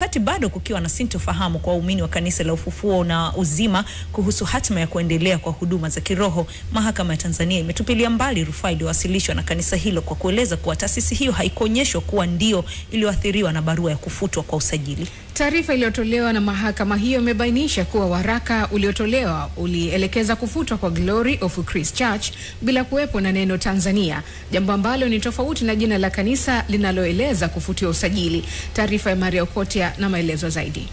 Wakati bado kukiwa na sintofahamu kwa waumini wa kanisa la Ufufuo na Uzima kuhusu hatima ya kuendelea kwa huduma za kiroho, mahakama ya Tanzania imetupilia mbali rufaa iliyowasilishwa na kanisa hilo kwa kueleza kuwa taasisi hiyo haikuonyeshwa kuwa ndio iliyoathiriwa na barua ya kufutwa kwa usajili. Taarifa iliyotolewa na mahakama hiyo imebainisha kuwa waraka uliotolewa ulielekeza kufutwa kwa Glory of Christ Church bila kuwepo na neno Tanzania, jambo ambalo ni tofauti na jina la kanisa linaloeleza kufutiwa usajili. Taarifa ya Maria Okotia na maelezo zaidi.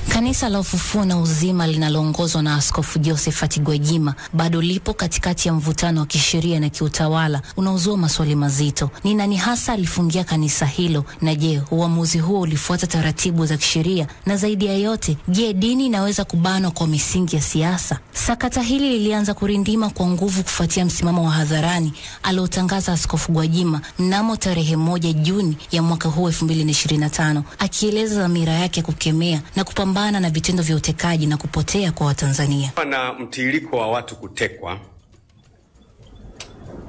Kanisa la Ufufuo na Uzima linaloongozwa na Askofu Josephat Gwajima bado lipo katikati ya mvutano wa kisheria na kiutawala unaozua maswali mazito. Ni nani hasa alifungia kanisa hilo, na je, uamuzi huo ulifuata taratibu za kisheria? Na zaidi ya yote, je, dini inaweza kubanwa kwa misingi ya siasa? Sakata hili lilianza kurindima kwa nguvu kufuatia msimamo wa hadharani aliotangaza Askofu Gwajima mnamo tarehe 1 Juni ya mwaka huu 2025, akieleza dhamira yake kukemea na kupambana na vitendo vya utekaji na kupotea kwa Watanzania. Na mtiririko wa watu kutekwa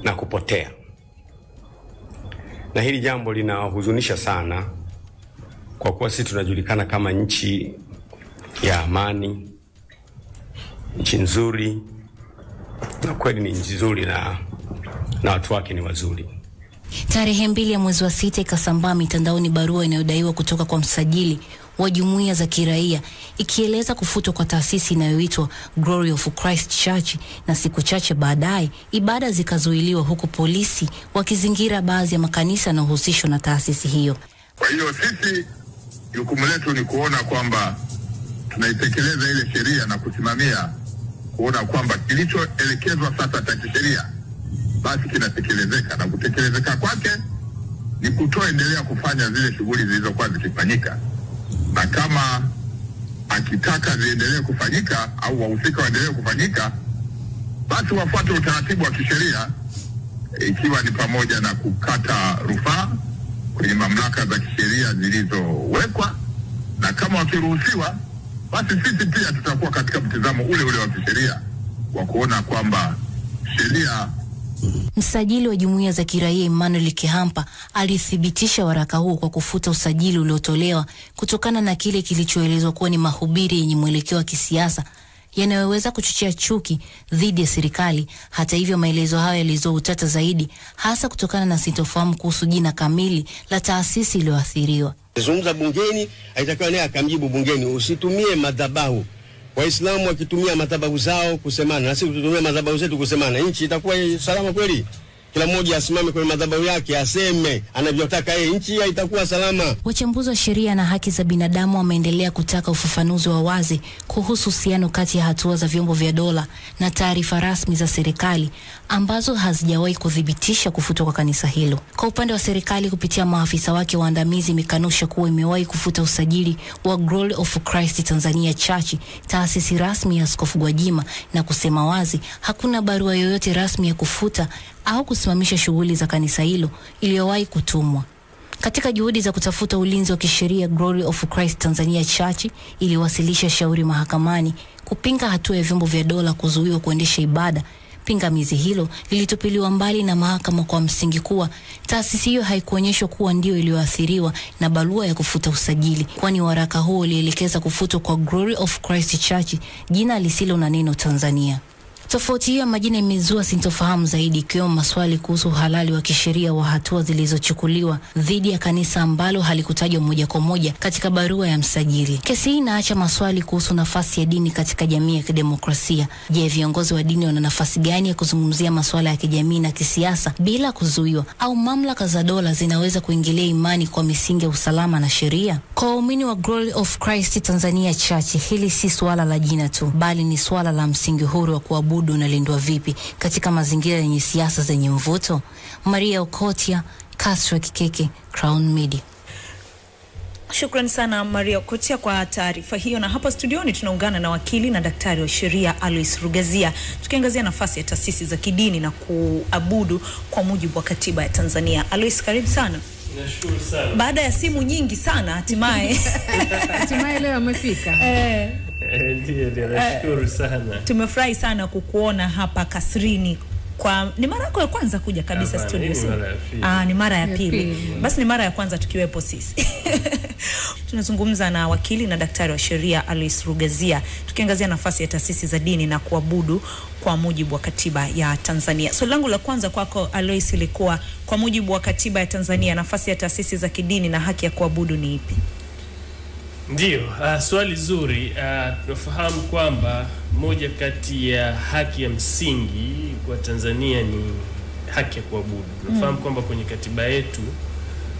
na kupotea, na hili jambo linahuzunisha sana, kwa kuwa sisi tunajulikana kama nchi ya amani, nchi nzuri, na kweli ni nchi nzuri na watu wake ni wazuri. Tarehe 2 ya mwezi wa 6 ikasambaa mitandaoni barua inayodaiwa kutoka kwa msajili wa jumuiya za kiraia ikieleza kufutwa kwa taasisi inayoitwa Glory of Christ Church, na siku chache baadaye ibada zikazuiliwa huku polisi wakizingira baadhi ya makanisa yanayohusishwa na taasisi hiyo. Kwa hiyo sisi jukumu letu ni kuona kwamba tunaitekeleza ile sheria na kusimamia kuona kwamba kilichoelekezwa sasa cha kisheria basi kinatekelezeka, na kutekelezeka kwake ni kutoendelea kufanya zile shughuli zilizokuwa zikifanyika, na kama akitaka ziendelee kufanyika au wahusika waendelee kufanyika, basi wafuate utaratibu wa kisheria, ikiwa ni pamoja na kukata rufaa kwenye mamlaka za kisheria zilizowekwa, na kama wakiruhusiwa, basi sisi pia tutakuwa katika mtizamo ule ule wa kisheria wa kuona kwamba sheria. Msajili wa jumuiya za kiraia Emmanuel Kihampa alithibitisha waraka huo kwa kufuta usajili uliotolewa kutokana na kile kilichoelezwa kuwa ni mahubiri yenye mwelekeo wa kisiasa yanayoweza kuchochea chuki dhidi ya serikali. Hata hivyo, maelezo hayo yalizua utata zaidi, hasa kutokana na sintofahamu kuhusu jina kamili la taasisi iliyoathiriwa. Zungumza bungeni, haitakiwa naye akamjibu bungeni. Usitumie madhabahu. Waislamu wakitumia madhabahu zao kusemana, na sisi tutumia madhabahu zetu kusemana, nchi itakuwa salama kweli? Kila mmoja asimame kwenye madhabahu yake aseme anavyotaka yeye, nchi itakuwa salama. Wachambuzi wa sheria na haki za binadamu wameendelea kutaka ufafanuzi wa wazi kuhusu uhusiano kati ya hatua za vyombo vya dola na taarifa rasmi za serikali ambazo hazijawahi kudhibitisha kufutwa kwa kanisa hilo. Kwa upande wa serikali, kupitia maafisa wake waandamizi, imekanusha kuwa imewahi kufuta usajili wa Glory of Christ Tanzania Church, taasisi rasmi ya Askofu Gwajima, na kusema wazi hakuna barua yoyote rasmi ya kufuta au kusimamisha shughuli za kanisa hilo iliyowahi kutumwa. Katika juhudi za kutafuta ulinzi wa kisheria, Glory of Christ Tanzania Church iliwasilisha shauri mahakamani kupinga hatua ya vyombo vya dola kuzuiwa kuendesha ibada. Pingamizi hilo lilitupiliwa mbali na mahakama kwa msingi kuwa taasisi hiyo haikuonyeshwa kuwa ndio iliyoathiriwa na barua ya kufuta usajili, kwani waraka huo ulielekeza kufutwa kwa Glory of Christ Church, jina lisilo na neno Tanzania. Tofauti hiyo majina imezua sintofahamu zaidi, ikiwemo maswali kuhusu uhalali wa kisheria wa hatua zilizochukuliwa dhidi ya kanisa ambalo halikutajwa moja kwa moja katika barua ya msajili. Kesi hii inaacha maswali kuhusu nafasi ya dini katika jamii ya kidemokrasia. Je, viongozi wa dini wana nafasi gani ya kuzungumzia masuala ya kijamii na kisiasa bila kuzuiwa, au mamlaka za dola zinaweza kuingilia imani kwa misingi ya usalama na sheria? Kwa waumini wa Glory of Christ Tanzania Church, hili si swala la jina tu, bali ni swala la msingi huru wa kuabudu unalindwa vipi katika mazingira yenye siasa zenye mvuto. Maria Okotia, Castro Kikeke, Crown Media. Shukrani sana Maria Okotia kwa taarifa hiyo, na hapa studioni tunaungana na wakili na daktari wa sheria Alois Rugazia, tukiangazia nafasi ya taasisi za kidini na kuabudu kwa mujibu wa katiba ya Tanzania. Alois, karibu sana. Nashukuru sana. Baada ya simu nyingi sana hatimaye leo amefika. Ndiyo, nashukuru sana. Tumefurahi sana kukuona hapa kasrini ni mara yako ya kwanza kuja kabisa studio? Ni mara ya pili. Basi ni mara ya kwanza tukiwepo sisi. Tunazungumza na wakili na daktari wa sheria Alois Rugazia, tukiangazia nafasi ya taasisi za dini na kuabudu kwa mujibu wa katiba ya Tanzania. Swali langu la kwanza kwako Alois ilikuwa, kwa mujibu wa katiba ya Tanzania, nafasi ya taasisi za kidini na haki ya kuabudu ni ipi? Ndio, swali zuri. Tunafahamu kwamba moja kati ya haki ya msingi kwa Tanzania ni haki ya kuabudu. Tunafahamu kwamba kwenye katiba yetu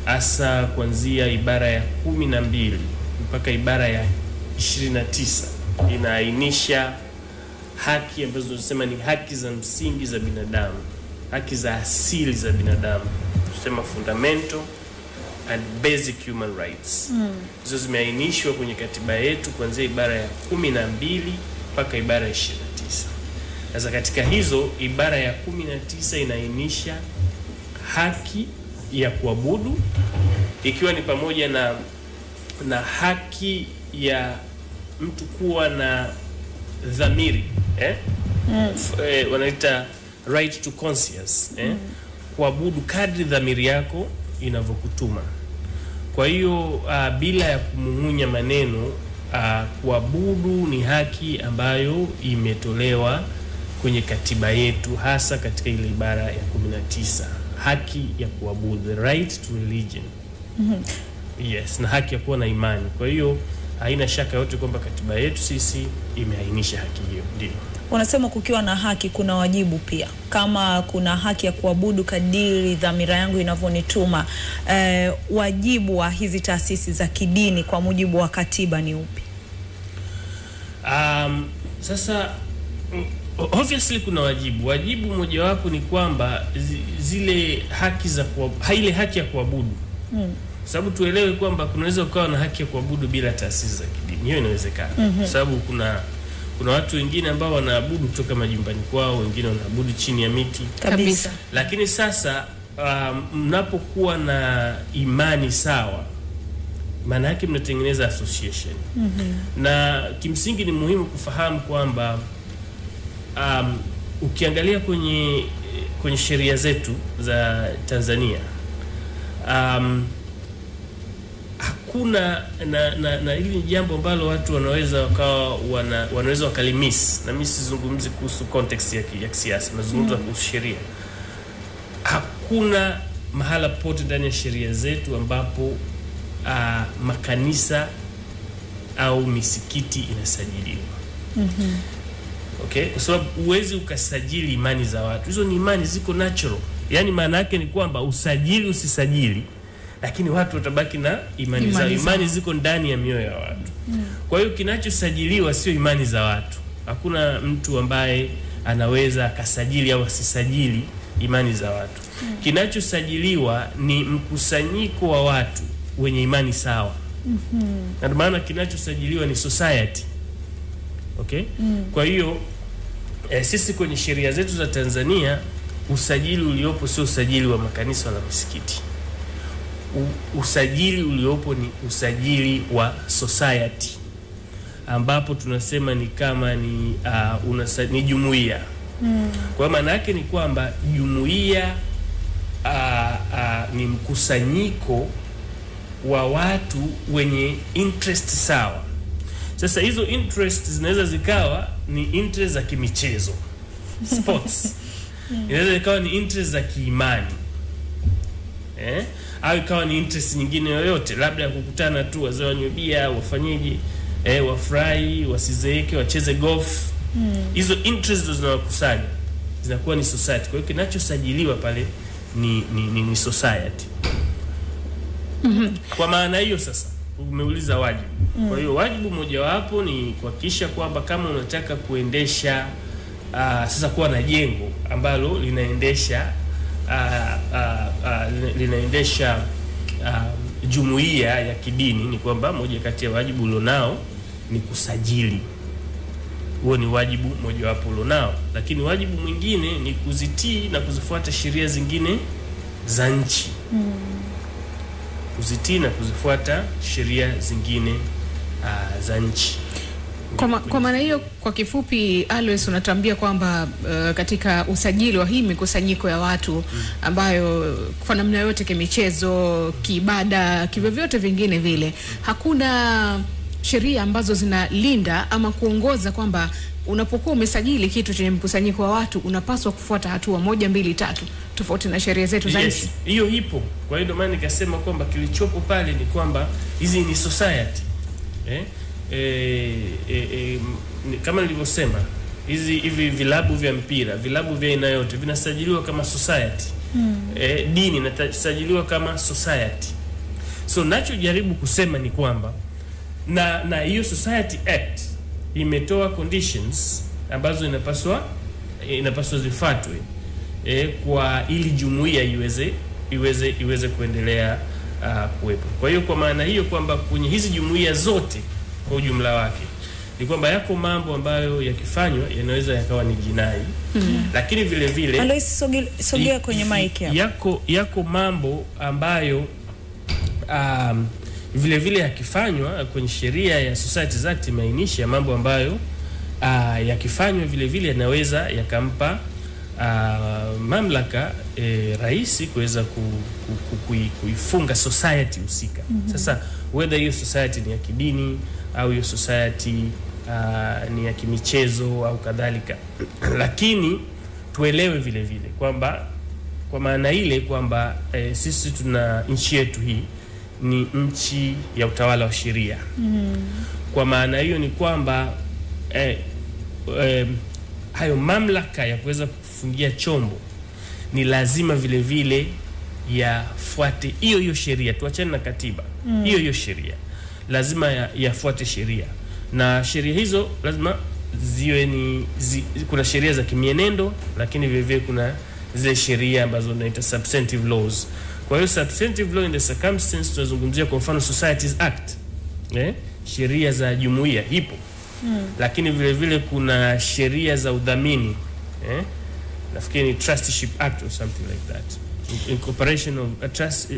hasa kuanzia ibara ya 12 mpaka ibara ya 29 inaainisha haki ambazo tunasema ni haki za msingi za binadamu, haki za asili za binadamu, tunasema fundamental and basic human rights. Hizo zimeainishwa kwenye katiba yetu kuanzia ibara ya 12 mpaka ibara ya 29. Sasa katika hizo ibara ya 19 inaainisha haki ya kuabudu, ikiwa ni pamoja na haki ya mtu kuwa na dhamiri, wanaita right to conscience, kuabudu kadri dhamiri yako inavyokutuma. Kwa hiyo bila ya kumung'unya maneno, kuabudu ni haki ambayo imetolewa kwenye katiba yetu, hasa katika ile ibara ya 19, haki ya kuabudu, the right to religion. Yes, na haki ya kuwa na imani. Kwa hiyo haina shaka yote kwamba katiba yetu sisi imeainisha haki hiyo. Ndio. Wanasema kukiwa na haki kuna wajibu pia. Kama kuna haki ya kuabudu kadiri dhamira yangu inavyonituma, wajibu wa hizi taasisi za kidini kwa mujibu wa katiba ni upi? Sasa obviously kuna wajibu. Wajibu mmoja wapo ni kwamba zile haki za ile haki ya kuabudu. Sababu tuelewe kwamba kunaweza kuwa na haki ya kuabudu bila taasisi za kidini. Hiyo inawezekana. Sababu kuna watu wengine ambao wanaabudu kutoka majumbani kwao, wengine wanaabudu chini ya miti kabisa. Lakini sasa mnapokuwa na imani sawa, maana yake mnatengeneza association. Na kimsingi ni muhimu kufahamu kwamba ukiangalia kwenye sheria zetu za Tanzania, hakuna na hili ni jambo ambalo watu wanaweza wakalimis, na mimi sizungumzi kuhusu context ya kisiasa, nazungumza kuhusu sheria. Hakuna mahala pote ndani ya sheria zetu ambapo makanisa au misikiti inasajiliwa. Okay, kwa sababu uwezi ukasajili imani za watu. Hizo ni imani ziko natural. Yaani maana yake ni kwamba usajili usisajili, lakini watu watabaki na imani zao. Imani ziko ndani ya mioyo ya watu. Kwa hiyo kinachosajiliwa sio imani za watu. Hakuna mtu ambaye anaweza akasajili au asisajili imani za watu. Kinachosajiliwa ni mkusanyiko wa watu wenye imani sawa. Na maana kinachosajiliwa ni society. Okay? Kwa hiyo sisi kwenye sheria zetu za Tanzania, usajili uliopo sio usajili wa makanisa wala misikiti. Usajili uliopo ni usajili wa society, ambapo tunasema ni kama ni jumuiya. Kwa maana yake ni kwamba jumuiya ni mkusanyiko wa watu wenye interest sawa. Sasa hizo interest zinaweza zikawa ni interest za kimichezo, sports. Inaweza ikawa ni interest za kiimani. Au ikawa ni interest nyingine yoyote, labda ya kukutana tu, wazee wanywe bia, wafanyeje, wafurahi, wasizeeke, wacheze golf. Hizo interest zinawakusanya, zinakuwa ni society. Kwa hiyo kinachosajiliwa pale ni society. Kwa maana hiyo sasa umeuliza wajibu. Kwa hiyo wajibu mmoja wapo ni kuhakikisha kwamba kama unataka kuendesha sasa kuwa na jengo ambalo linaendesha jumuiya ya kidini, ni kwamba moja kati ya wajibu ulionao ni kusajili. Huo ni wajibu moja wapo ulionao, lakini wajibu mwingine ni kuzitii na kuzifuata sheria zingine za nchi. Kuzitii na kuzifuata sheria zingine za nchi. Kwa maana hiyo, kwa kifupi, Alois, unatambia kwamba katika usajili wa hii mikusanyiko ya watu ambayo kwa namna yote, kimichezo, kiibada, kivyovyote vingine vile, hakuna sheria ambazo zinalinda ama kuongoza kwamba unapokuwa umesajili kitu chenye mkusanyiko wa watu unapaswa kufuata hatua 1, 2, 3 tofauti na sheria zetu za nchi. Hiyo ipo. Kwa hiyo ndio maana nikasema kwamba kilichopo pale ni kwamba hizi ni society. Kama nilivyosema, hivi vilabu vya mpira, vilabu vya aina yote vinasajiliwa kama society. Dini inasajiliwa kama society. So nachojaribu kusema ni kwamba na hiyo Society Act imetoa conditions ambazo inapaswa zifuatwe kwa ili jumuiya iweze kuendelea kuwepo. Kwa hiyo kwa maana hiyo kwamba kwenye hizi jumuiya zote kwa ujumla wake ni kwamba yako mambo ambayo yakifanywa yanaweza yakawa ni jinai. Lakini vile vile Alois, sogea kwenye mic hapo. Yako mambo ambayo vile vile yakifanywa kwenye sheria ya Societies Act imeainisha mambo ambayo yakifanywa vile vile yanaweza yakampa mamlaka rais kuweza kuifunga society husika. Sasa whether hiyo society ni ya kidini au hiyo society ni ya kimichezo au kadhalika, lakini tuelewe vile vile kwamba kwa maana ile kwamba sisi tuna nchi yetu hii ni nchi ya utawala wa sheria. Kwa maana hiyo ni kwamba hayo mamlaka ya kuweza kufungia chombo ni lazima vile vile yafuate hiyo sheria. Tuachane na katiba. Hiyo sheria lazima yafuate sheria, na sheria hizo lazima ziwe kuna sheria za kimienendo, lakini vile vile kuna zile sheria ambazo tunaita substantive laws. Kwa hiyo substantive law in the circumstance tunazungumzia kwa mfano Societies Act, sheria za jumuiya hipo. Lakini vile vile kuna sheria za udhamini, nafikiri ni Trusteeship Act or something like that,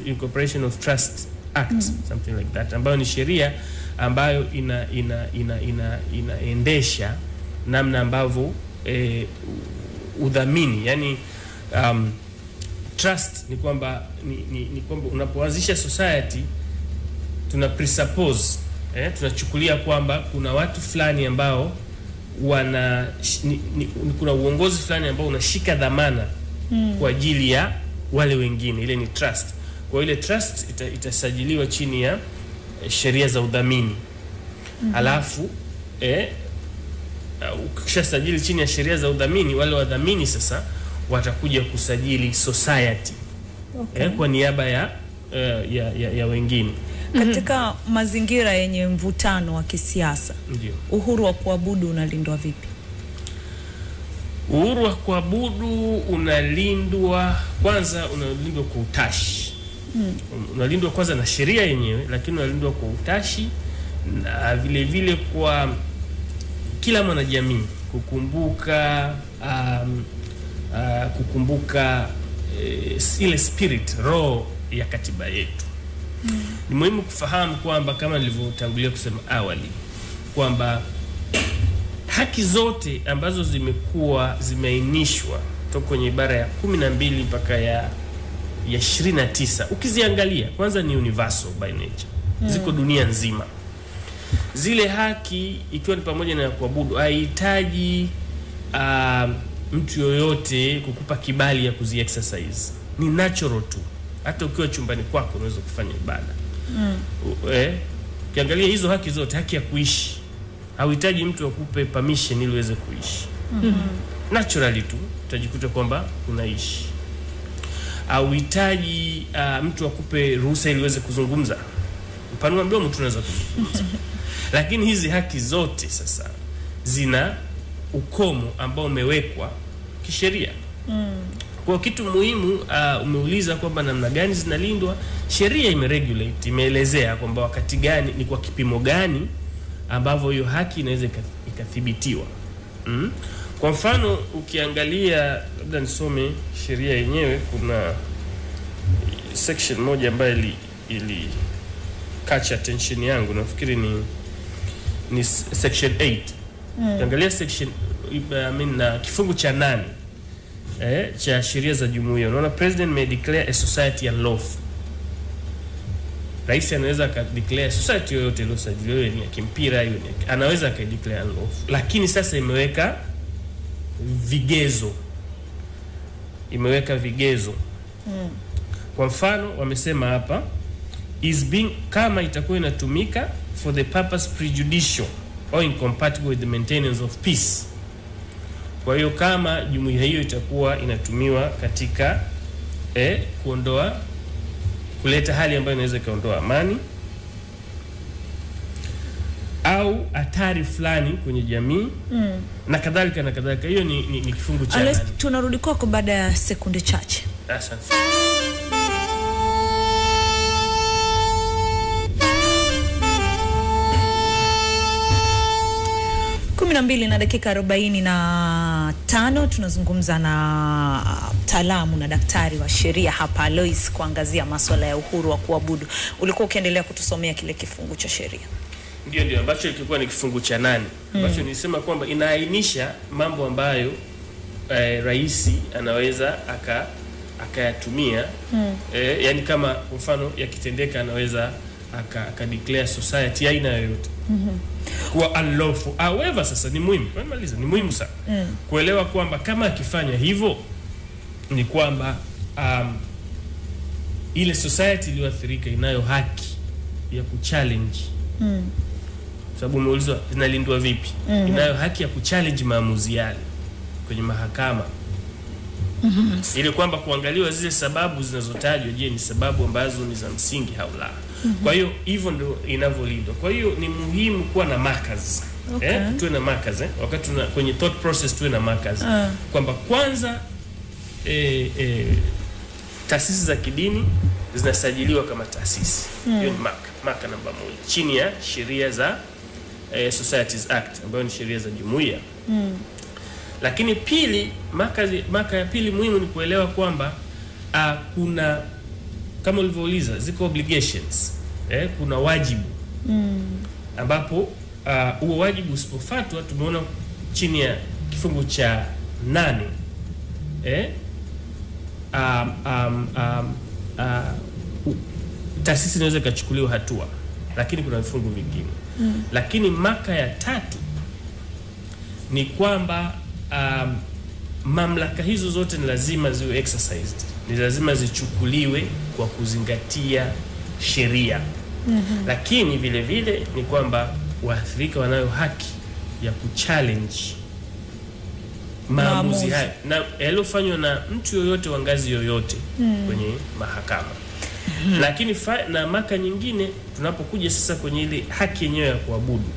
Incorporation of Trust Act, something like that, ambayo ni sheria ambayo inaendesha namna ambavyo udhamini, yani trust ni kwamba ni kwamba unapoanzisha society tuna presuppose, tunachukulia kwamba kuna watu fulani ambao kuna uongozi fulani ambao unashika dhamana kwa ajili ya wale wengine. Ile ni trust. Kwa ile trust itasajiliwa chini ya sheria za udhamini. Alafu ukishasajili chini ya sheria za udhamini, wale wadhamini sasa watakuja kusajili society kwa niaba ya wengine. Katika mazingira yenye mvutano wa kisiasa, uhuru wa kuabudu unalindwa vipi? Uhuru wa kuabudu unalindwa kwa utashi. Unalindwa kwanza na sheria yenyewe, lakini unalindwa kwa utashi na vile vile kwa kila mwanajamii kukumbuka ile spirit, roho ya katiba yetu. Ni muhimu kufahamu kwamba kama nilivyotangulia kusema awali kwamba haki zote ambazo zimeainishwa kutoka kwenye ibara ya 12 mpaka ya 29 ukiziangalia kwanza ni universal by nature. Ziko dunia nzima. Zile haki ikiwa ni pamoja na kuabudu, haihitaji mtu yoyote kukupa kibali ya kuzi-exercise. Ni natural tu. Hata ukiwa chumbani kwako unaweza kufanya ibada. Ukiangalia hizo haki zote, haki ya kuishi hauhitaji mtu akupe permission ili uweze kuishi. Naturally tu utajikuta kwamba unaishi. Hauhitaji mtu akupe ruhusa ili uweze kuzungumza. Mpanua mdomo tunaweza kuzungumza. Lakini hizi haki zote sasa zina ukomo ambao umewekwa kisheria. Kwa kitu muhimu umeuliza kwamba namna gani zinalindwa, sheria imeregulate, imeelezea kwamba wakati gani, ni kwa kipimo gani ambavyo hiyo haki inaweza ikathibitiwa. Kwa mfano ukiangalia, labda nisome sheria yenyewe, kuna section moja ambayo ili catch attention yangu, nafikiri ni section 8. Angalia section kifungu cha 8 cha sheria za jumuiya. Unaona, president may declare a society unlawful. Rais anaweza declare society yoyote iliyosajiliwa, ni ya kimpira hiyo, anaweza declare unlawful. Lakini sasa imeweka vigezo. Kwa mfano wamesema hapa is being, kama itakuwa inatumika for the purpose prejudicial or incompatible with the maintenance of peace. Kwa hiyo kama jumuiya hiyo itakuwa inatumiwa katika kuleta hali ambayo inaweza kaondoa amani au hatari fulani kwenye jamii na kadhalika na kadhalika. Hiyo ni kifungu cha 8. Tunarudi kwako baada ya sekunde chache. Asante. 12:45 tunazungumza na mtaalamu na daktari wa sheria hapa Alois kuangazia masuala ya uhuru wa kuabudu. Ulikuwa ukiendelea kutusomea kile kifungu cha sheria. Ndio ambacho kilikuwa ni kifungu cha 8 ambacho nilisema kwamba inaainisha mambo ambayo rais anaweza akayatumia yani kama mfano yakitendeka anaweza aka declare society aina yoyote kuwa unlawful. However, sasa ni muhimu sana kuelewa kwamba kama akifanya hivyo ni kwamba ile society iliyoathirika inayo haki ya kuchallenge. Sababu umeulizwa zinalindwa vipi? Inayo haki ya kuchallenge maamuzi yale kwenye mahakama. Ili kwamba kuangaliwa zile sababu zinazotajwa, je, ni sababu ambazo ni za msingi au la. Kwa hiyo hivyo ndio inavyolindwa. Kwa hiyo ni muhimu kuwa na markers. Tuwe na markers wakati kwenye thought process tuwe na markers. Kwamba kwanza taasisi za kidini zinasajiliwa kama taasisi. Hiyo ni marka namba 1 chini ya sheria za Societies Act ambayo ni sheria za jumuiya. Lakini pili, marka ya pili muhimu ni kuelewa kwamba kuna, kama ulivyouliza, ziko obligations. Kuna wajibu ambapo huo wajibu usipofuatwa, tumeona chini ya kifungu cha 8 taasisi inaweza kuchukuliwa hatua, lakini kuna vifungu vingine. Lakini marka ya 3 ni kwamba mamlaka hizo zote ni lazima ziwe exercised, ni lazima zichukuliwe kwa kuzingatia sheria. Lakini vile vile ni kwamba waathirika wanayo haki ya kuchallenge maamuzi haya na yaliyofanywa na mtu yoyote wa ngazi yoyote kwenye mahakama. Lakini na maka nyingine tunapokuja sasa kwenye ile haki yenyewe ya kuabudu,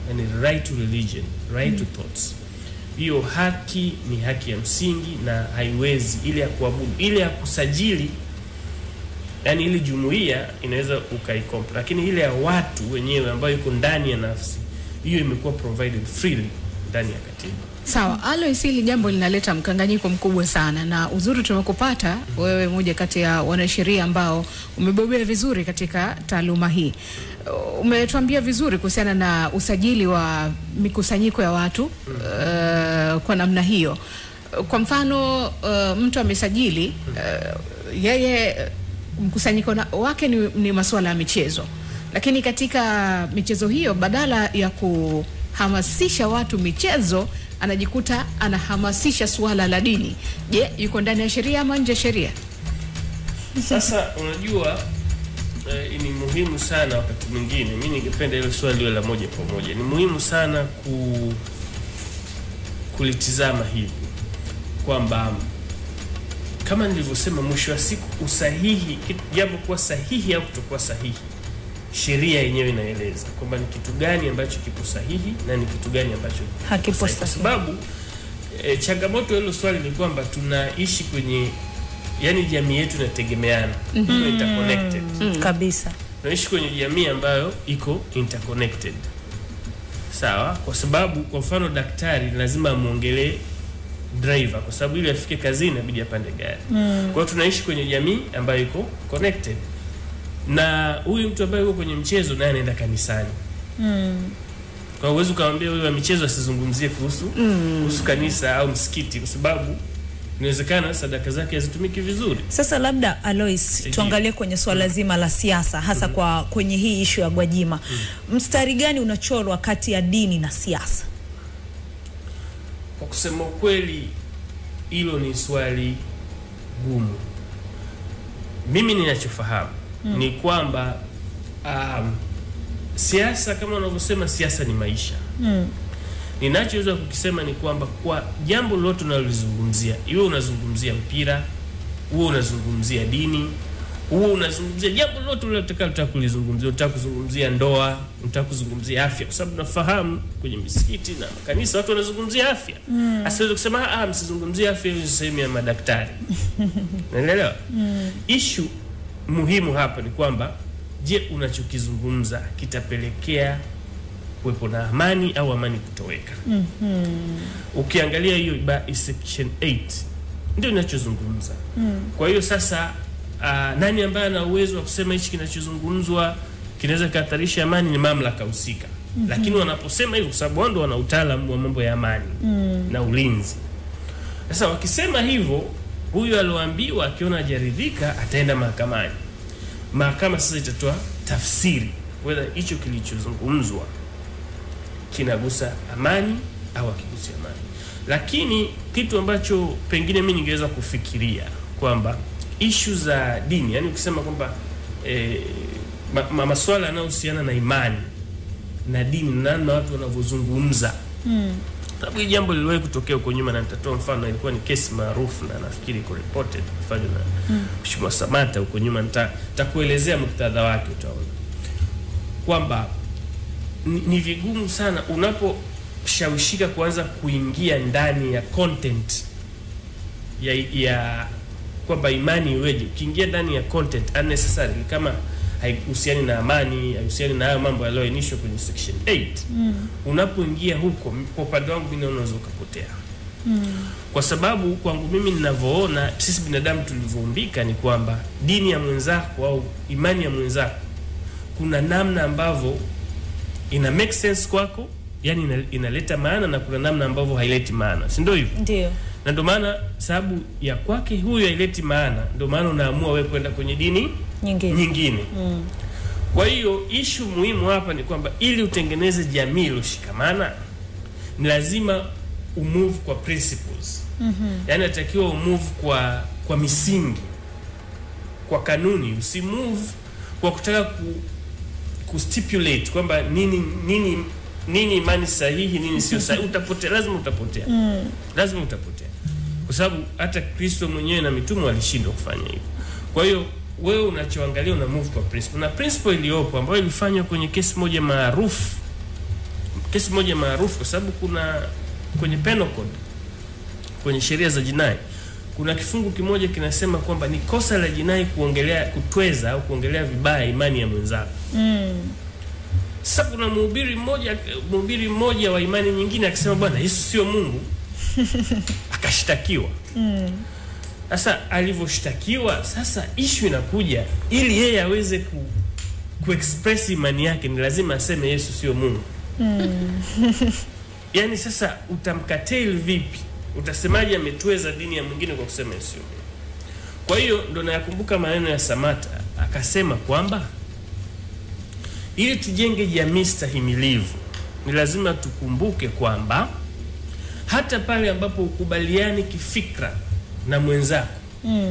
yani right to religion, right to thoughts. Hiyo haki ni haki ya msingi na haiwezi, ile ya kuabudu, ile ya kusajili, yani ile jumuiya inaweza ukaikompa, lakini ile ya watu wenyewe ambayo iko ndani ya nafsi, hiyo imekuwa provided freely ndani ya katiba. Sawa, Alois, hili jambo linaleta mkanganyiko mkubwa sana, na uzuri tumekupata wewe, moja kati ya wanasheria ambao umebobea vizuri katika taaluma hii. Umetuambia vizuri kuhusiana na usajili wa mikusanyiko ya watu kwa namna hiyo. Kwa mfano mtu amesajili yeye mkusanyiko wake ni masuala ya michezo, lakini katika michezo hiyo badala ya kuhamasisha watu michezo anajikuta anahamasisha suala la dini. Je, yuko ndani ya sheria ama nje ya sheria? Sasa unajua ni muhimu sana wakati mwingine, mimi ningependa ile swali liwe la moja kwa moja. Ni muhimu sana kulitizama hivi kwamba kama nilivyosema, mwisho wa siku usahihi, jambo kuwa sahihi au kutokuwa sahihi, sheria yenyewe inaeleza kwamba ni kitu gani ambacho kipo sahihi na ni kitu gani ambacho hakipo sahihi. Kwa sababu changamoto hilo swali ni kwamba tunaishi kwenye, yani jamii yetu inategemeana, interconnected kabisa. Tunaishi kwenye jamii ambayo iko interconnected. Sawa, kwa sababu kwa mfano daktari lazima amuongelee driver, kwa sababu ili afike kazini inabidi apande gari. Kwa hiyo tunaishi kwenye jamii ambayo iko connected. Na huyu mtu ambaye yuko kwenye mchezo naye anaenda kanisani. Kwa hiyo uwezo kaambia huyo wa michezo asizungumzie kuhusu kanisa au msikiti, kwa sababu inawezekana sadaka zake hazitumiki vizuri. Sasa labda Alois, tuangalie kwenye swala zima la siasa, hasa kwa kwenye hii issue ya Gwajima. Mstari gani unachorwa kati ya dini na siasa? Kwa kusema ukweli, hilo ni swali gumu. Mimi ninachofahamu ni kwamba siasa, kama unavyosema, siasa ni maisha. Ninachoweza kukisema ni kwamba kwa jambo lolote unalozungumzia, iwe unazungumzia mpira, uwe unazungumzia dini, uwe unazungumzia jambo lolote unataka kulizungumzia, unataka kuzungumzia ndoa, unataka kuzungumzia afya, kwa sababu nafahamu kwenye misikiti na kanisa watu wanazungumzia afya. Asiweze kusema msizungumzie afya, hiyo sehemu ya madaktari. Unaelewa? Issue muhimu hapa ni kwamba, je, unachokizungumza kitapelekea kuwepo na amani au amani kutoweka? Ukiangalia hiyo section 8 ndio ninachozungumza. Kwa hiyo sasa nani ambaye ana uwezo wa kusema hichi kinachozungumzwa kinaweza kuhatarisha amani? Ni mamlaka husika. Lakini wanaposema hivyo, kwa sababu wao ndio wana utaalamu wa mambo ya amani na ulinzi. Sasa wakisema hivyo, huyu aloambiwa akiona hajaridhika ataenda mahakamani. Mahakama sasa itatoa tafsiri whether hicho kilichozungumzwa kinagusa amani au hakigusi amani. Lakini kitu ambacho pengine mimi ningeweza kufikiria kwamba issue za dini, yani ukisema kwamba masuala yanayohusiana na imani na dini na watu wanavyozungumza, sababu hili jambo liliwahi kutokea huko nyuma, na nitatoa mfano. Ilikuwa ni kesi maarufu na nafikiri iko reported kufanywa na Mheshimiwa Samata huko nyuma. Nitakuelezea muktadha wake, utaona kwamba ni vigumu sana unaposhawishika kuanza kuingia ndani ya content ya kwamba imani iweje. Ukiingia ndani ya content unnecessarily, kama haihusiani na amani, haihusiani na hayo mambo yaliyoainishwa kwenye section 8, unapoingia huko, kwa upande wangu mimi unaweza ukapotea. Kwa sababu kwangu mimi ninavyoona sisi binadamu tulivyoumbika ni kwamba dini ya mwenzako au imani ya mwenzako kuna namna ambavyo ina make sense kwako, yani inaleta maana, na kuna namna ambavyo haileti maana, si ndio hivyo? Ndio. Na ndio maana sababu ya kwake huyo haileti maana, ndio maana unaamua wewe kwenda kwenye dini nyingine. Kwa hiyo issue muhimu hapa ni kwamba ili utengeneze jamii iliyoshikamana, ni lazima umove kwa principles. Yani natakiwa umove kwa misingi, kwa kanuni. Usimove kwa kutaka kustipulate kwamba nini imani sahihi, nini sio sahihi. Utapotea, lazima utapotea. Lazima utapotea. Kwa sababu hata Kristo mwenyewe na mitume walishindwa kufanya hivyo. Kwa hiyo wewe unachoangalia una move kwa principle. Na principle iliyopo ambayo ilifanywa kwenye kesi moja maarufu. Kwa sababu kuna kwenye penal code, kwenye sheria za jinai, kuna kifungu kimoja kinasema kwamba ni kosa la jinai kutweza au kuongelea vibaya imani ya mwenzako. Sasa kuna mhubiri mmoja wa imani nyingine akisema bwana Yesu sio Mungu, akashtakiwa. Sasa alivyoshtakiwa, sasa issue inakuja, ili yeye aweze kuexpress imani yake ni lazima aseme Yesu sio Mungu. Yani sasa utamkatail vipi? Utasemaje ametweza dini ya mwingine kwa kusema Yesu sio Mungu? Kwa hiyo ndo nayakumbuka maneno ya Samata, akasema kwamba ili tujenge jamii stahimilivu ni lazima tukumbuke kwamba hata pale ambapo ukubaliani kifikra na mwenzako,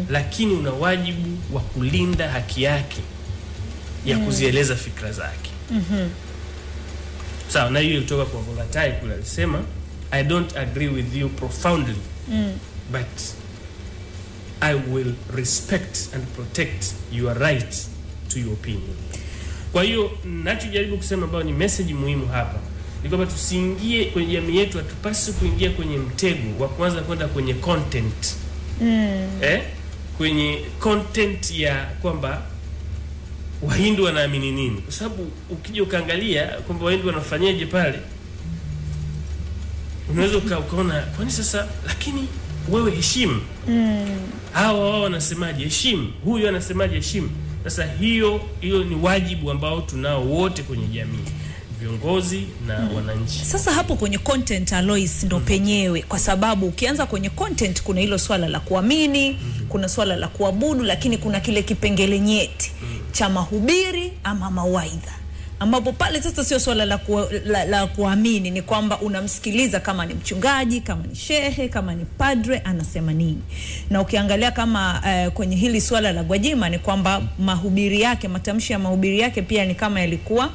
lakini una wajibu wa kulinda haki yake ya kuzieleza fikra zake. Sawa, na hiyo ilitoka kwa Voltaire kule, alisema I don't agree with you profoundly, but I will respect and protect your right to your opinion. Kwa hiyo ninachojaribu kusema ambao ni message muhimu hapa ni kwamba tusiingie kwenye jamii yetu, hatupasi kuingia kwenye mtego wa kuanza kwenda kwenye content. Kwenye content ya kwamba Wahindu wanaamini nini. Kwa sababu ukija ukaangalia kwamba Wahindu wanafanyaje pale, unaweza ukaona kwani sasa, lakini wewe heshimu. Wao wanasemaje? Heshimu. Huyu anasemaje? Heshimu. Sasa hiyo ni wajibu ambao tunao wote kwenye jamii. viongozi na wananchi. Sasa hapo kwenye content, Alois, ndo penyewe, kwa sababu ukianza kwenye content kuna hilo swala la kuamini, kuna swala la kuabudu, lakini kuna kile kipengele nyeti cha mahubiri ama mawaidha, ambapo pale sasa sio swala la kuamini, ni kwamba unamsikiliza kama ni mchungaji, kama ni shehe, kama ni padre anasema nini. Na ukiangalia kama kwenye hili swala la Gwajima ni kwamba mahubiri yake, matamshi ya mahubiri yake pia ni kama yalikuwa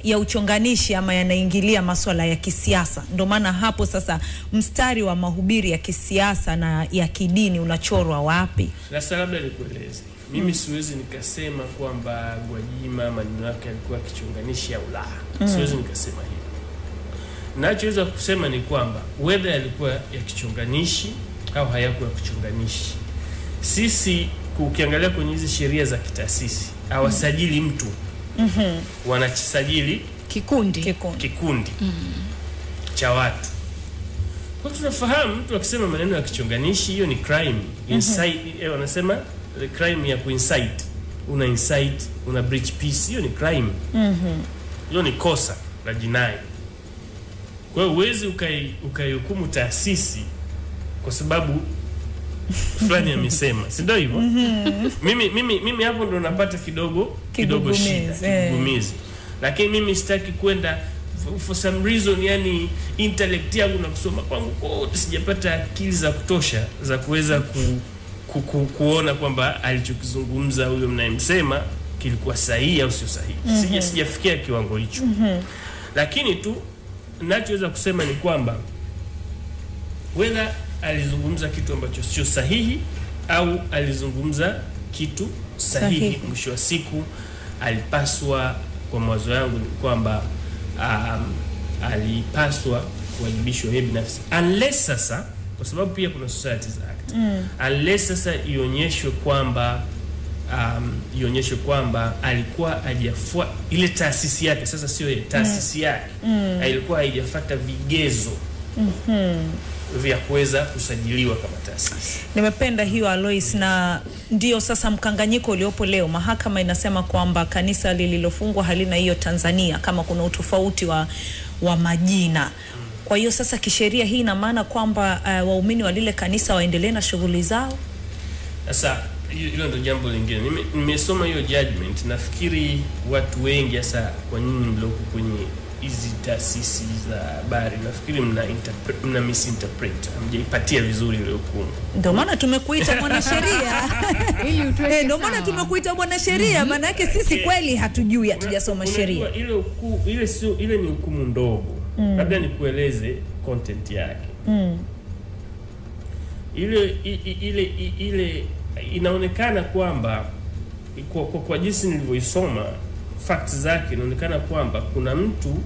ya uchonganishi ama yanaingilia masuala ya kisiasa. Ndio maana hapo sasa mstari wa mahubiri ya kisiasa na ya kidini unachorwa wapi? Sasa labda nikueleze. Mimi siwezi nikasema kwamba Gwajima maneno yake alikuwa kichonganishi au la. Siwezi nikasema hivyo. Nachoweza kusema ni kwamba whether alikuwa ya kichonganishi au hayakuwa ya kichonganishi, sisi ukiangalia kwenye hizi sheria za kitaasisi hawasajili mtu, wanachisajili kikundi cha watu. Kwa tunafahamu mtu akisema maneno ya kichonganishi, hiyo ni crime. Incite, wanasema the crime ya kuincite. Una incite, una breach peace, hiyo ni crime. Hiyo ni kosa la jinai. Kwa hiyo uwezi ukaihukumu taasisi kwa sababu fulani amesema, si ndio hivyo? Mimi hapo ndo napata kidogo shida, kigumizi. Lakini mimi sitaki kwenda for some reason, yani intellect yangu na kusoma kwangu kote sijapata akili za kutosha za kuweza kuona kwamba alichokizungumza huyo mnayemsema kilikuwa sahihi au sio sahihi. Sijafikia kiwango hicho. Lakini tu ninachoweza kusema ni kwamba whether alizungumza kitu ambacho sio sahihi au alizungumza kitu sahihi, mwisho wa siku alipaswa, kwa mawazo yangu ni kwamba alipaswa kuwajibishwa yeye binafsi, unless sasa, kwa sababu pia kuna Societies Act, unless sasa ionyeshwe kwamba alikuwa hajafua ile taasisi yake, sasa sio taasisi yake, alikuwa haijafuata vigezo vya kuweza kusajiliwa kama taasisi. Nimependa hiyo, Alois, na ndio sasa mkanganyiko uliopo leo. Mahakama inasema kwamba kanisa lililofungwa halina hiyo Tanzania, kama kuna utofauti wa majina. Kwa hiyo sasa kisheria hii ina maana kwamba waumini wa lile kanisa waendelee na shughuli zao. Sasa hilo ndio jambo lingine. Nimesoma hiyo judgment, nafikiri watu wengi sasa, kwa nini mloko kwenye hizi taasisi za habari, nafikiri mna misinterpret, hamjaipatia vizuri ile hukumu. Ndio maana tumekuita mwanasheria. Ili utuweke. Ndio maana tumekuita mwanasheria, maana yake sisi kweli hatujui, hatujasoma sheria. Ile ni hukumu ndogo. Labda nikueleze content yake. Ile inaonekana kwamba kwa jinsi nilivyoisoma facts zake, inaonekana kwamba kuna mtu,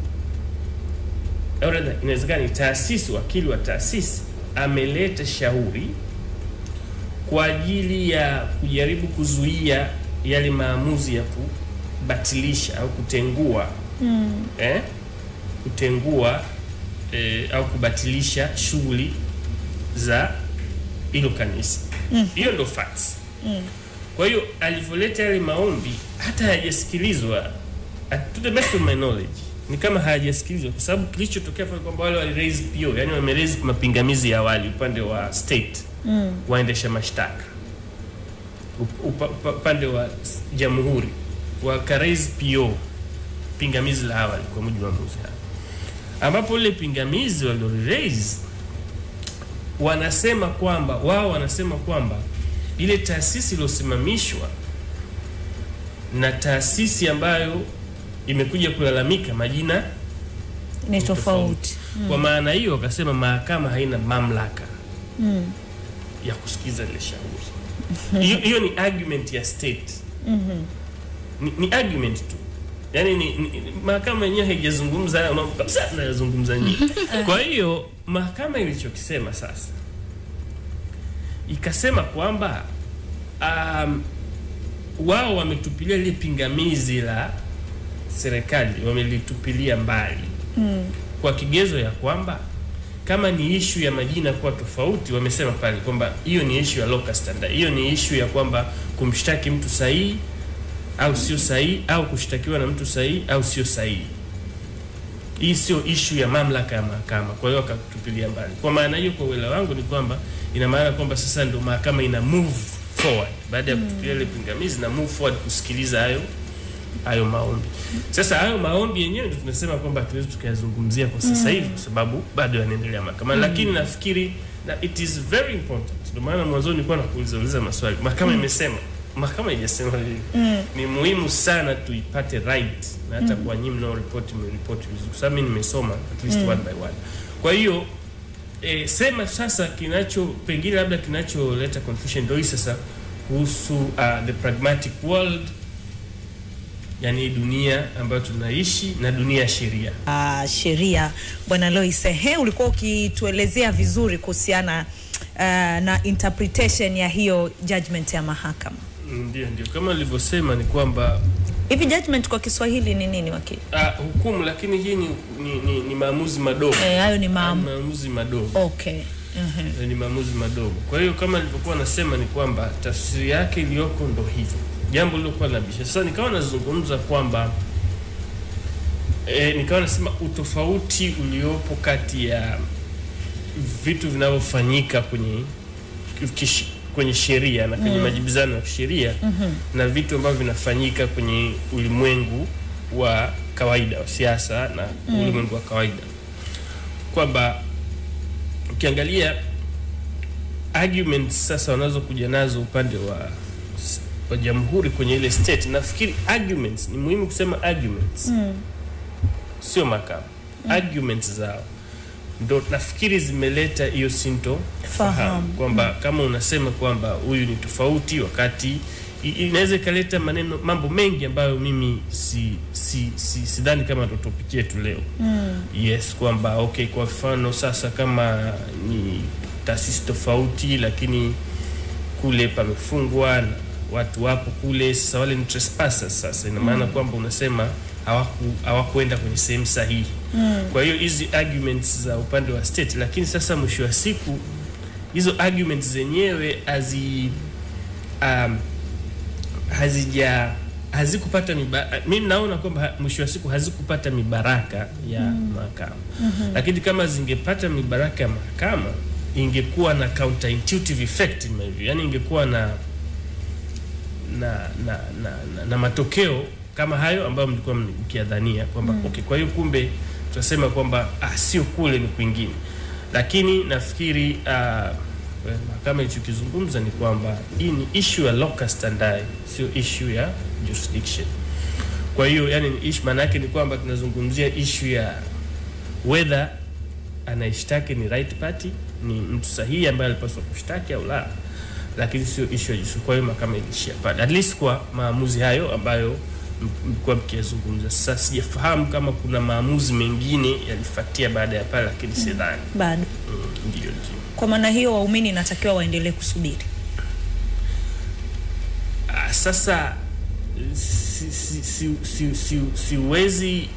inawezekana ni taasisi, wakili wa taasisi ameleta shauri kwa ajili ya kujaribu kuzuia yale maamuzi ya kubatilisha au kutengua au kubatilisha shughuli za hilo kanisa. Hiyo ndo facts. Kwa hiyo alivyoleta yale maombi hata hajasikilizwa, to the best of my knowledge ni kama hajasikilizwa, kwa sababu kilichotokea pale kwamba wale wali raise PO, yani wame raise mapingamizi ya awali upande wa state, waendesha mashtaka upande wa jamhuri waka raise PO, pingamizi la awali kwa mujibu wa maamuzi hayo, ambapo ile pingamizi wali raise wanasema kwamba ile taasisi iliyosimamishwa na taasisi ambayo imekuja kulalamika majina ni tofauti. Kwa maana hiyo wakasema mahakama haina mamlaka ya kusikiza ile shauri. Hiyo ni argument ya state. Ni argument tu. Yaani mahakama yenyewe haijazungumza, kabisa inazungumza nini. Kwa hiyo mahakama ilichokisema sasa, ikasema kwamba wao wametupilia ile pingamizi la serikali, wamelitupilia mbali kwa kigezo ya kwamba kama ni issue ya majina kwa tofauti, wamesema pale kwamba hiyo ni issue ya local standard, hiyo ni issue ya kwamba kumshtaki mtu sahihi au sio sahihi, au kushtakiwa na mtu sahihi au sio sahihi. Hii sio issue ya mamlaka ya mahakama. Kwa hiyo akatupilia mbali. Kwa maana hiyo, kwa uelewa wangu ni kwamba ina maana kwamba sasa ndio mahakama ina move forward baada ya kutupilia ile pingamizi na move forward kusikiliza hayo maombi. Sasa hayo maombi yenyewe ndio tunasema kwamba hatuwezi tukayazungumzia kwa sasa hivi kwa sababu bado yanaendelea mahakama. Lakini nafikiri na it is very important. Ndio maana mwanzo nilikuwa nakuuliza maswali. Mahakama imesema, mahakama haijasema ni muhimu sana tuipate right, na hata kwa nyinyi mnao report vizuri. Kwa sababu mimi nimesoma at least one by one. Kwa hiyo sema sasa pengine labda kinacholeta confusion ndio sasa kuhusu the pragmatic world, yani dunia ambayo tunaishi na dunia ya sheria. Sheria. Bwana Lois, ulikuwa ukituelezea vizuri kuhusiana na interpretation ya hiyo judgment ya mahakama. Ndio kama nilivyosema ni kwamba hivi judgment kwa Kiswahili ni nini wakili? Hukumu, lakini hii ni maamuzi madogo. Hayo ni maamuzi madogo. Okay. Ni maamuzi madogo. Kwa hiyo kama nilivyokuwa nasema ni kwamba tafsiri yake iliyoko ndo hivyo. Jambo lilokuwa labisha. Sasa nikawa nazungumza kwamba nikawa nasema utofauti uliopo kati ya vitu vinavyofanyika kwenye sheria na kwenye majibizano ya sheria na vitu ambavyo vinafanyika kwenye ulimwengu wa kawaida wa siasa na ulimwengu wa kawaida. Kwamba ukiangalia arguments sasa wanazokuja nazo upande wa jamhuri kwenye ile state, nafikiri arguments ni muhimu kusema arguments. Sio mahakama. Arguments zao ndo nafikiri zimeleta hiyo sintofahamu kwamba kama unasema kwamba huyu ni tofauti, wakati inaweza kaleta mambo mengi ambayo mimi sidhani kama ndo topic yetu leo. Yes, kwamba okay, kwa mfano sasa kama ni taasisi tofauti lakini kule pamefungwa na watu wapo kule, sasa wale ni trespassers. Sasa ina maana kwamba unasema hawakuenda kwenye sehemu sahihi. Kwa hiyo hizi arguments za upande wa state, lakini sasa mwisho wa siku hizo arguments zenyewe hazikupata mimi naona kwamba mwisho wa siku hazikupata mibaraka ya mahakama. Lakini kama zingepata mibaraka ya mahakama ingekuwa na counterintuitive effect in my view. Yani ingekuwa na matokeo kama hayo ambayo mlikuwa mkiadhania kwamba okay, kwa hiyo kumbe tunasema kwamba sio kule ni kwingine. Lakini nafikiri kama ilichokizungumza ni kwamba hii ni issue ya locus standi, sio issue ya jurisdiction. Kwa hiyo yani maana yake ni kwamba tunazungumzia issue ya whether anaishtaki ni right party, ni mtu sahihi ambaye alipaswa kushtaki au la, lakini sio issue ya jurisdiction. Kwa hiyo mahakama ilishia pale, at least kwa maamuzi hayo ambayo mlikuwa mkizungumza. Sasa sijafahamu kama kuna maamuzi mengine yalifuatia baada ya pale, lakini sidhani bado. Ndio. Kwa maana hiyo waumini natakiwa waendelee kusubiri. Sasa siwezi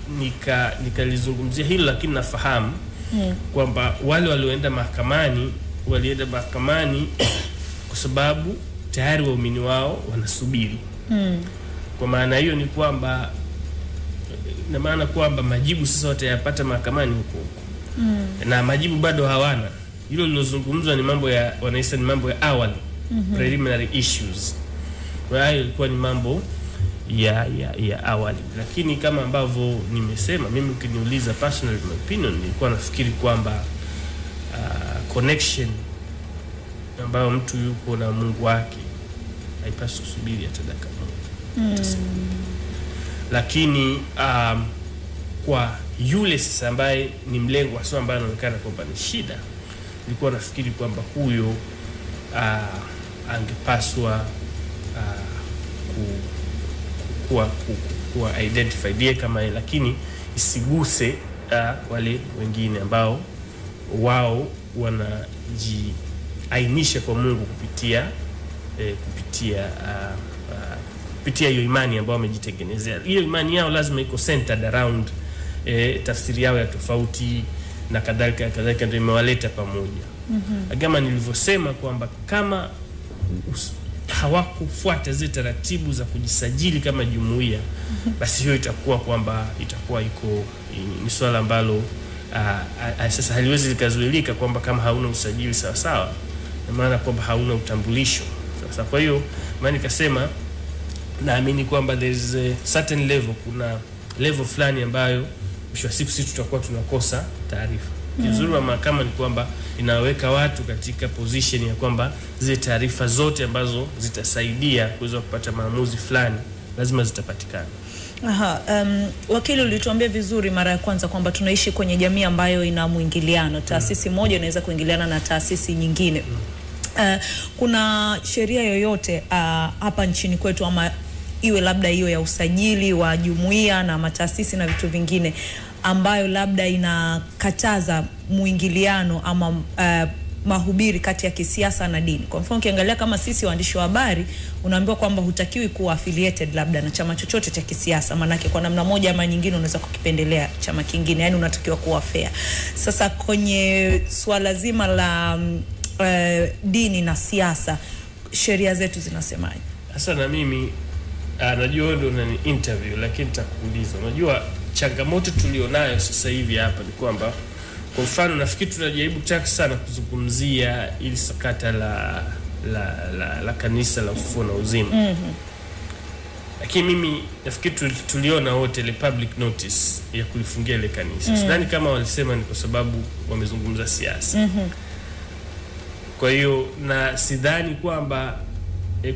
nikalizungumzia hilo, lakini nafahamu kwamba wale walioenda mahakamani walienda mahakamani kwa sababu tayari waumini wao wanasubiri. Kwa maana hiyo ni kwamba na maana kwamba majibu sasa watayapata mahakamani huko. Na majibu bado hawana. Hilo lilozungumzwa ni mambo ya wanaisa ni mambo ya awali, preliminary issues. Kwa hiyo ilikuwa ni mambo ya awali. Lakini kama ambavyo nimesema, mimi ukiniuliza personal opinion, nilikuwa nafikiri kwamba connection ambayo mtu yuko na Mungu wake haipaswi kusubiri hata dakika moja. Lakini kwa yule sasa ambaye ni mlengwa, sio ambaye anaonekana kwamba ni shida, nilikuwa nafikiri kwamba huyo angepaswa kuwa identified yeye kama yeye, lakini isiguse wale wengine ambao wao wanajiainisha kwa Mungu kupitia hiyo imani ambayo wamejitengenezea. Hiyo imani yao lazima iko centered around tafsiri yao ya tofauti na kadhalika ndio imewaleta pamoja. Kama nilivyosema kwamba kama hawakufuata zile taratibu za kujisajili kama jumuiya, basi hiyo itakuwa ni swala ambalo sasa haliwezi likazuilika kwamba kama hauna usajili sawa sawa, na maana kwamba hauna utambulisho. Sasa kwa hiyo maana nikasema naamini kwamba there is a certain level, kuna level fulani ambayo mwisho wa siku sisi tutakuwa tunakosa taarifa. Kizuri wa mahakama ni kwamba inaweka watu katika position ya kwamba zile taarifa zote ambazo zitasaidia kuweza kupata maamuzi fulani lazima zitapatikana. Wakili, ulituambia vizuri mara ya kwanza kwamba tunaishi kwenye jamii ambayo ina muingiliano. Taasisi moja inaweza kuingiliana na taasisi nyingine. Kuna sheria yoyote hapa nchini kwetu, ama iwe labda hiyo ya usajili wa jumuiya na mataasisi na vitu vingine, ambayo labda inakataza muingiliano ama mahubiri kati ya kisiasa na dini? Kwa mfano ukiangalia kama sisi waandishi wa habari, unaambiwa kwamba hutakiwi kuwa affiliated labda na chama chochote cha kisiasa, manake kwa namna moja ama nyingine unaweza kukipendelea chama kingine, yani unatakiwa kuwa fair. Sasa kwenye swala zima la dini na siasa, sheria zetu zinasemaje? Sasa na mimi najua ndio unani interview, lakini nitakuuliza, unajua changamoto tulionayo sasa hivi hapa ni kwamba, kwa mfano nafikiri tunajaribu sana kuzungumzia ili sakata la kanisa la Ufufuo na Uzima. Lakini mimi nafikiri tuliona wote ile public notice ya kulifungia ile kanisa. Sidhani kama walisema ni kwa sababu wamezungumza siasa. Kwa hiyo na sidhani kwamba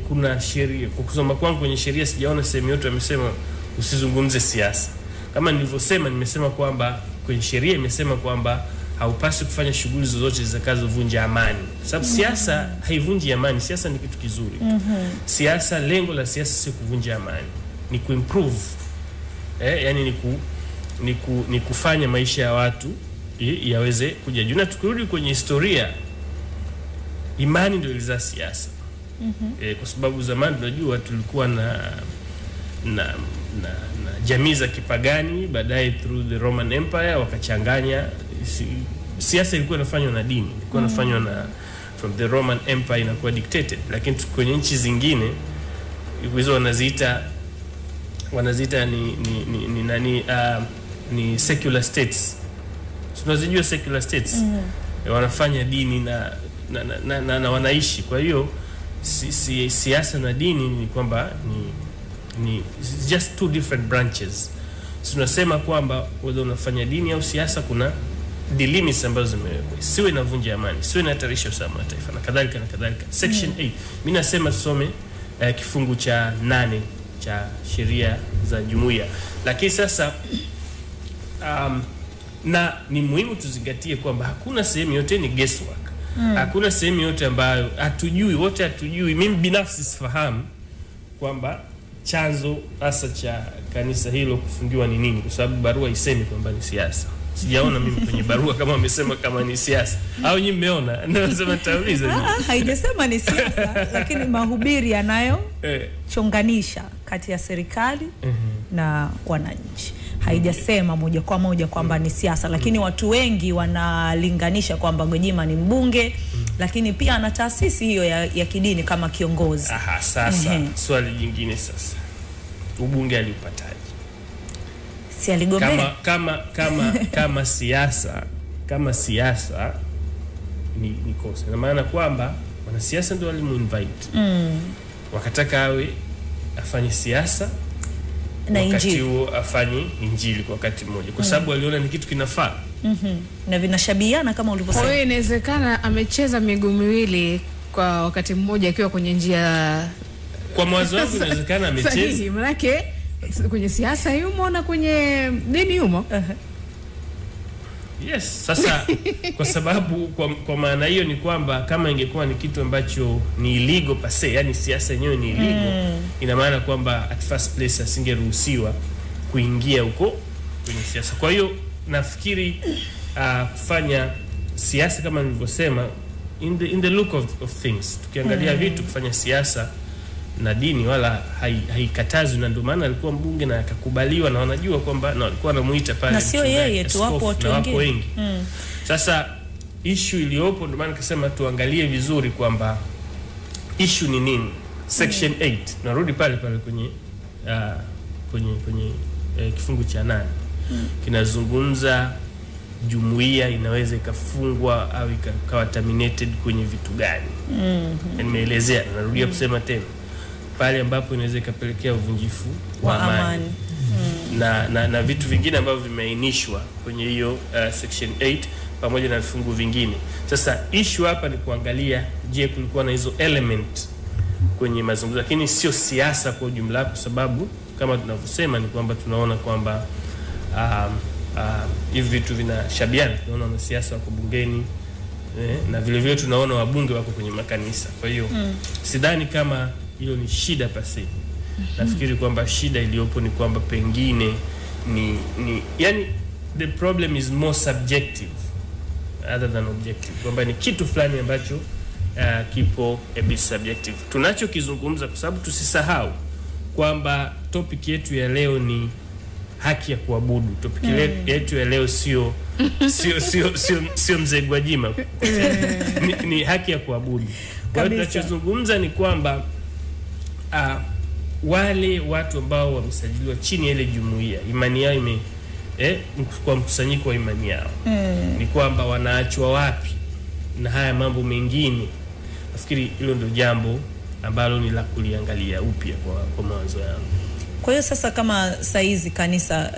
kuna sheria, kwa kusoma kwangu kwenye sheria sijaona sehemu yote wamesema usizungumze siasa. Kama nilivyosema, nimesema kwamba kwenye sheria imesema kwamba haupaswi kufanya shughuli zozote zitakazovunja amani. Sababu siasa haivunji amani, siasa ni kitu kizuri. Siasa, lengo la siasa si kuvunja amani, ni kuimprove. Yani ni kufanya maisha ya watu yaweze kuja juu. Na tukirudi kwenye historia, imani ndio ilizaa siasa. Kwa sababu zamani tunajua tulikuwa na jamii za kipagani, baadaye through the Roman Empire wakachanganya. Siasa ilikuwa inafanywa na dini, ilikuwa inafanywa na from the Roman Empire inakuwa dictated. Lakini kwenye nchi zingine hizo wanaziita ni secular states. Tunazijua secular states. Wanafanya dini na wanaishi. Kwa hiyo siasa na dini ni kwamba ni just two different branches. Tunasema kwamba whether unafanya dini au siasa, kuna limits ambazo zimewekwa. Siwe inavunja amani, siwe inahatarisha usalama wa taifa na kadhalika na kadhalika. Section 8. Mimi nasema tusome kifungu cha 8 cha sheria za jumuiya. Lakini sasa na ni muhimu tuzingatie kwamba hakuna sehemu yote ni guesswork. Hakuna sehemu yote ambayo wote hatujui. Mimi binafsi sifahamu kwamba chanzo hasa cha kanisa hilo kufungiwa ni nini, kwa sababu barua isemi kwamba ni siasa. Sijaona mimi kwenye barua kama wamesema kama ni siasa. Au nyinyi mmeona? Nasema tauliza nyinyi. Haijasema ni siasa, lakini mahubiri yanayo chonganisha kati ya serikali na wananchi. Haijasema moja kwa moja kwamba ni siasa, lakini watu wengi wanalinganisha kwamba Gwajima ni mbunge, lakini pia ana taasisi hiyo ya kidini kama kiongozi. Sasa swali jingine sasa. Ubunge aliupataje? Si aligombea? Kama siasa ni kosa. Na maana kwamba wanasiasa ndio walimuinvite. Wakataka awe afanye siasa na wakati huo afanye injili kwa wakati mmoja, kwa sababu waliona ni kitu kinafaa. Na vinashabihiana kama ulivyosema. Kwa hiyo inawezekana amecheza miguu miwili kwa wakati mmoja akiwa kwenye njia. Kwa mwanzo wangu inawezekana amecheza. Manake kwenye siasa yumo na kwenye dini yumo. Yes, sasa kwa sababu kwa maana hiyo ni kwamba kama ingekuwa ni kitu ambacho ni illegal pase, yani siasa yenyewe ni illegal, ina maana kwamba at first place asingeruhusiwa kuingia huko kwenye siasa. Kwa hiyo nafikiri kufanya siasa kama nilivyosema, in the look of things, tukiangalia vitu, kufanya siasa na dini wala haikatazwi, na ndio maana alikuwa mbunge na akakubaliwa, na wanajua kwamba na walikuwa wanamuita pale. Na sio yeye tu, wapo watu wengi. Sasa issue iliyopo, ndio maana nikasema tuangalie vizuri kwamba issue ni nini. Section 8 narudi pale pale kwenye kifungu cha 8 kinazungumza jumuiya inaweza ikafungwa au ikawa terminated kwenye vitu gani. Nimeelezea, narudia kusema tena, pale ambapo inaweza ikapelekea uvunjifu wa amani. Na vitu vingine ambavyo vimeainishwa kwenye hiyo section 8 pamoja na vifungu vingine. Sasa issue hapa ni kuangalia, je, kulikuwa na hizo element kwenye mazungumzo, lakini sio siasa kwa ujumla, kwa sababu kama tunavyosema ni kwamba tunaona kwamba hivi vitu vinashabiana. Tunaona wanasiasa wako bungeni na vile vile tunaona wabunge wako kwenye makanisa. Kwa hiyo sidhani kama hilo ni shida pasi. Nafikiri kwamba shida iliyopo ni kwamba pengine yani the problem is more subjective other than objective, kwamba ni kitu fulani ambacho kipo a bit subjective. Tunachokizungumza, kwa sababu tusisahau kwamba topic yetu ya leo ni haki ya kuabudu. Topic yetu ya leo sio Mzee Gwajima. ni haki ya kuabudu. Kwa hiyo tunachozungumza ni kwamba wale watu ambao wamesajiliwa chini ya ile jumuiya, imani yao kwa mkusanyiko wa imani yao, ni kwamba wanaachwa wapi na haya mambo mengine. Nafikiri hilo ndio jambo ambalo ni la kuliangalia upya kwa mawazo yangu. Kwa hiyo sasa, kama saizi kanisa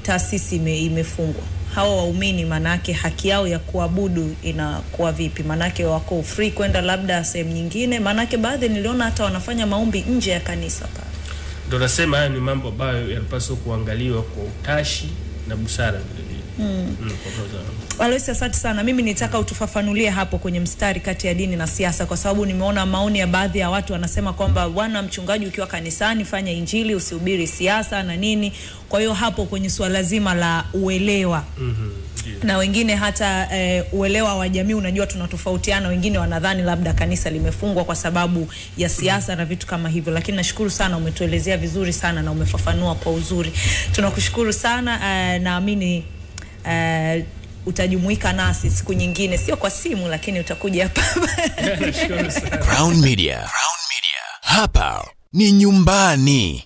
taasisi imefungwa, hao waumini manake haki yao ya kuabudu inakuwa vipi? Manake wako free kwenda labda sehemu nyingine? Manake baadhi niliona hata wanafanya maombi nje ya kanisa pale. Ndio nasema haya ni mambo ambayo yanapaswa kuangaliwa kwa utashi na busara vile vile. Aloysius, asante sana. Mimi nitaka utufafanulie hapo kwenye mstari kati ya dini na siasa, kwa sababu nimeona maoni ya baadhi ya watu wanasema kwamba bwana mchungaji, ukiwa kanisani fanya injili, usihubiri siasa na nini. Kwa hiyo hapo kwenye swala zima la uelewa na wengine hata uelewa wa jamii, unajua tunatofautiana. Wengine wanadhani labda kanisa limefungwa kwa sababu ya siasa na vitu kama hivyo, lakini nashukuru sana, umetuelezea vizuri sana na umefafanua kwa uzuri. Tunakushukuru sana. Naamini utajumuika nasi siku nyingine, sio kwa simu lakini utakuja hapa. Crown Media. Hapa ni nyumbani.